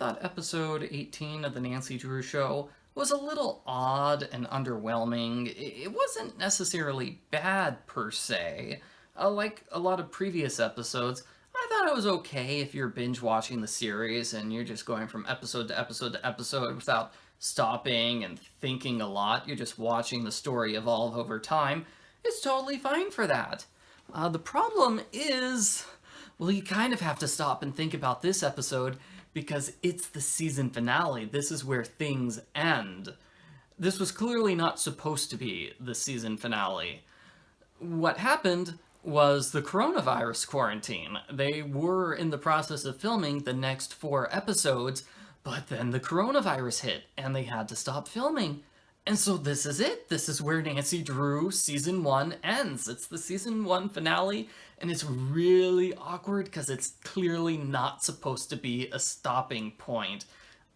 thought episode 18 of the Nancy Drew Show was a little odd and underwhelming. It wasn't necessarily bad per se. Like a lot of previous episodes, I thought it was okay if you're binge watching the series and you're just going from episode to episode to episode without stopping and thinking a lot. You're just watching the story evolve over time. It's totally fine for that. The problem is, well, you kind of have to stop and think about this episode because it's the season finale. This is where things end. This was clearly not supposed to be the season finale. What happened was the coronavirus quarantine. They were in the process of filming the next 4 episodes, but then the coronavirus hit and they had to stop filming. And so this is it. This is where Nancy Drew season 1 ends. It's the season 1 finale, and it's really awkward because it's clearly not supposed to be a stopping point.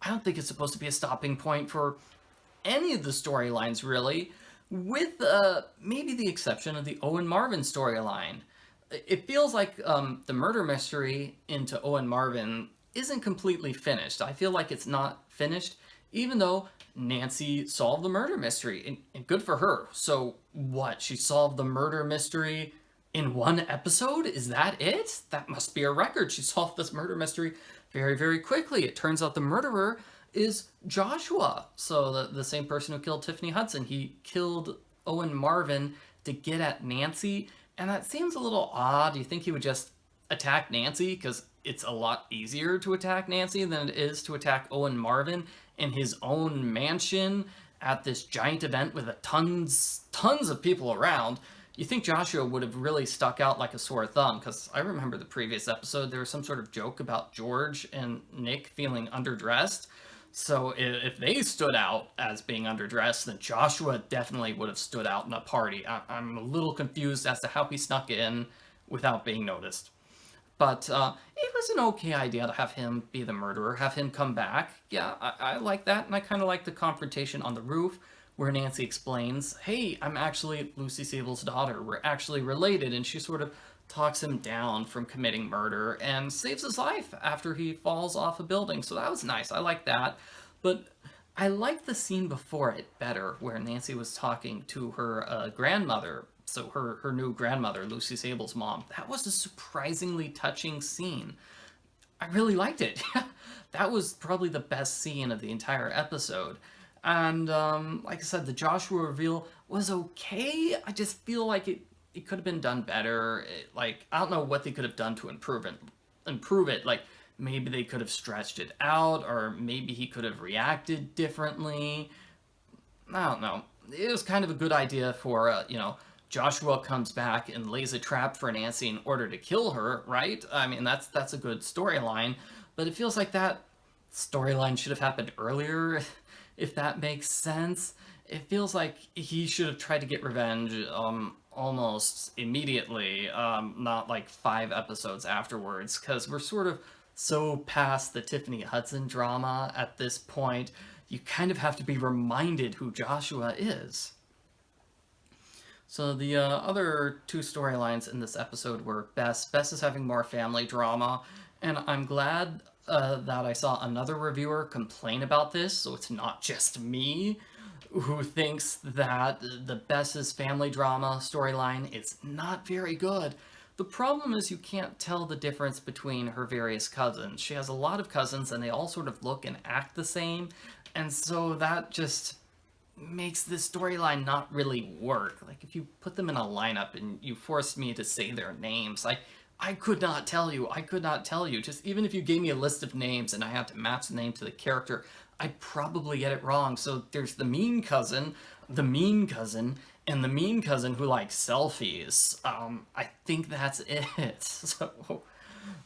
I don't think it's supposed to be a stopping point for any of the storylines, really, with maybe the exception of the Owen Marvin storyline. It feels like the murder mystery into Owen Marvin isn't completely finished. I feel like it's not finished, even though Nancy solved the murder mystery, and good for her. So what, she solved the murder mystery in 1 episode? Is that it? That must be a record. She solved this murder mystery very, very quickly. It turns out the murderer is Joshua. So the same person who killed Tiffany Hudson. He killed Owen Marvin to get at Nancy, and that seems a little odd. You think he would just attack Nancy? Because it's a lot easier to attack Nancy than it is to attack Owen Marvin in his own mansion at this giant event with tons of people around. You think Joshua would have really stuck out like a sore thumb, because I remember the previous episode, there was some sort of joke about George and Nick feeling underdressed. So if they stood out as being underdressed, then Joshua definitely would have stood out in a party. I'm a little confused as to how he snuck in without being noticed. But it was an okay idea to have him be the murderer, have him come back. Yeah, I like that, and I kind of like the confrontation on the roof, where Nancy explains, hey, I'm actually Lucy Sable's daughter, we're actually related, and she sort of talks him down from committing murder and saves his life after he falls off a building. So that was nice, I like that. But I liked the scene before it better, where Nancy was talking to her grandmother, so her new grandmother, Lucy Sable's mom. That was a surprisingly touching scene. I really liked it. That was probably the best scene of the entire episode. And like I said, the Joshua reveal was okay. I just feel like it could have been done better. I don't know what they could have done to improve it. Like, maybe they could have stretched it out, or maybe he could have reacted differently. I don't know. It was kind of a good idea for, Joshua comes back and lays a trap for Nancy in order to kill her, right? I mean, that's a good storyline, but it feels like that storyline should have happened earlier, if that makes sense. It feels like he should have tried to get revenge almost immediately, not like 5 episodes afterwards, because we're sort of so past the Tiffany Hudson drama at this point. You kind of have to be reminded who Joshua is. So the other 2 storylines in this episode were Bess. Bess is having more family drama, and I'm glad that I saw another reviewer complain about this, so it's not just me who thinks that the Bess's family drama storyline is not very good. The problem is you can't tell the difference between her various cousins. She has a lot of cousins, and they all sort of look and act the same, and so that just makes this storyline not really work. Like, if you put them in a lineup and you forced me to say their names, I could not tell you. Just even if you gave me a list of names and I had to match the name to the character, I'd probably get it wrong. So there's the mean cousin, and the mean cousin who likes selfies. I think that's it.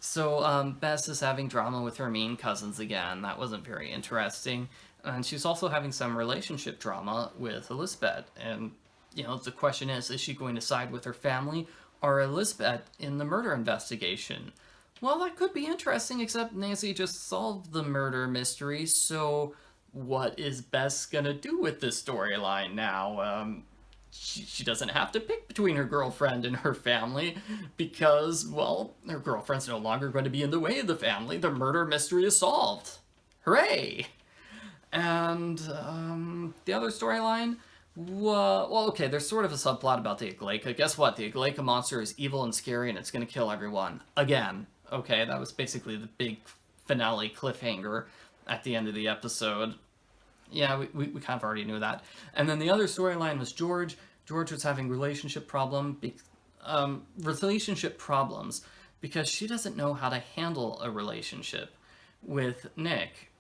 So Bess is having drama with her mean cousins again. That wasn't very interesting. And she's also having some relationship drama with Elizabeth. And, the question is she going to side with her family or Elizabeth in the murder investigation? Well, that could be interesting, except Nancy just solved the murder mystery, so what is Bess gonna do with this storyline now? She doesn't have to pick between her girlfriend and her family because, well, her girlfriend's no longer going to be in the way of the family. The murder mystery is solved. Hooray! And the other storyline, well, okay, there's sort of a subplot about the Agleika. Guess what? The Agleika monster is evil and scary, and it's going to kill everyone. Again. Okay, that was basically the big finale cliffhanger at the end of the episode. Yeah, we kind of already knew that. And then the other storyline was George. George was having relationship problems because she doesn't know how to handle a relationship with Nick.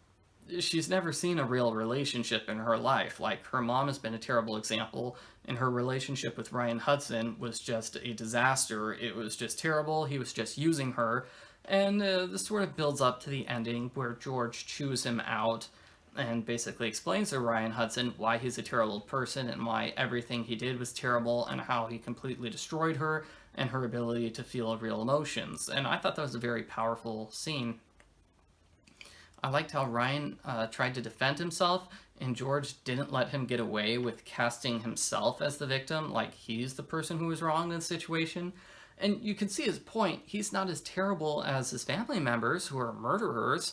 She's never seen a real relationship in her life. Like, her mom has been a terrible example, and her relationship with Ryan Hudson was just a disaster. It was just terrible. He was just using her. And this sort of builds up to the ending where George chews him out and basically explains to Ryan Hudson why he's a terrible person and why everything he did was terrible and how he completely destroyed her and her ability to feel real emotions. And I thought that was a very powerful scene. I liked how Ryan tried to defend himself, and George didn't let him get away with casting himself as the victim, like he's the person who was wrong in the situation. And you can see his point. He's not as terrible as his family members, who are murderers,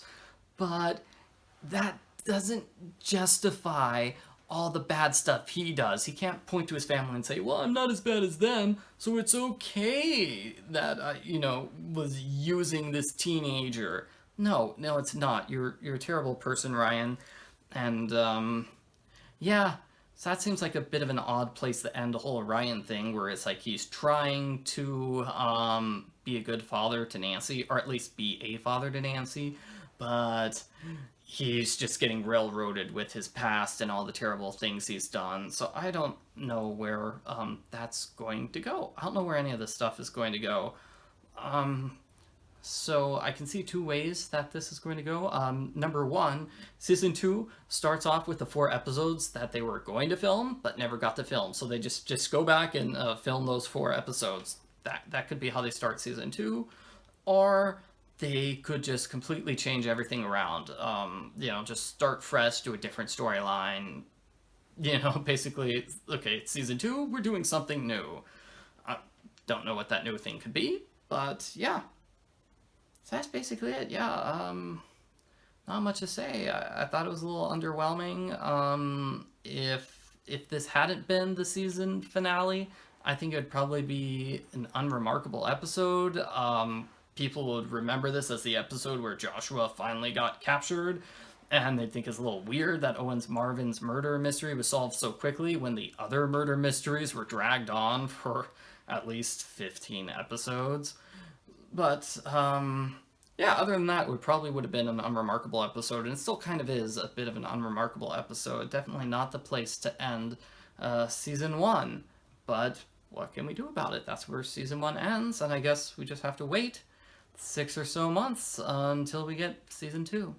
but that doesn't justify all the bad stuff he does. He can't point to his family and say, well, I'm not as bad as them, so it's okay that I, was using this teenager. No, it's not. You're a terrible person, Ryan. And, yeah, so that seems like a bit of an odd place to end the whole Ryan thing, where it's like he's trying to be a good father to Nancy, or at least be a father to Nancy, but he's just getting railroaded with his past and all the terrible things he's done. So I don't know where that's going to go. I don't know where any of this stuff is going to go. So I can see two ways that this is going to go. Number one, season 2 starts off with the 4 episodes that they were going to film but never got to film. So they just go back and film those 4 episodes. That could be how they start season 2, or they could just completely change everything around. Just start fresh, do a different storyline. Basically, okay, it's season 2, we're doing something new. I don't know what that new thing could be, but yeah. So that's basically it. Yeah, not much to say. I thought it was a little underwhelming. If this hadn't been the season finale, I think it would probably be an unremarkable episode. People would remember this as the episode where Joshua finally got captured, and they'd think it's a little weird that Owen Marvin's murder mystery was solved so quickly when the other murder mysteries were dragged on for at least 15 episodes. But, yeah, other than that, it probably would have been an unremarkable episode, and it still kind of is a bit of an unremarkable episode. Definitely not the place to end season 1, but what can we do about it? That's where season 1 ends, and I guess we just have to wait 6 or so months until we get season 2.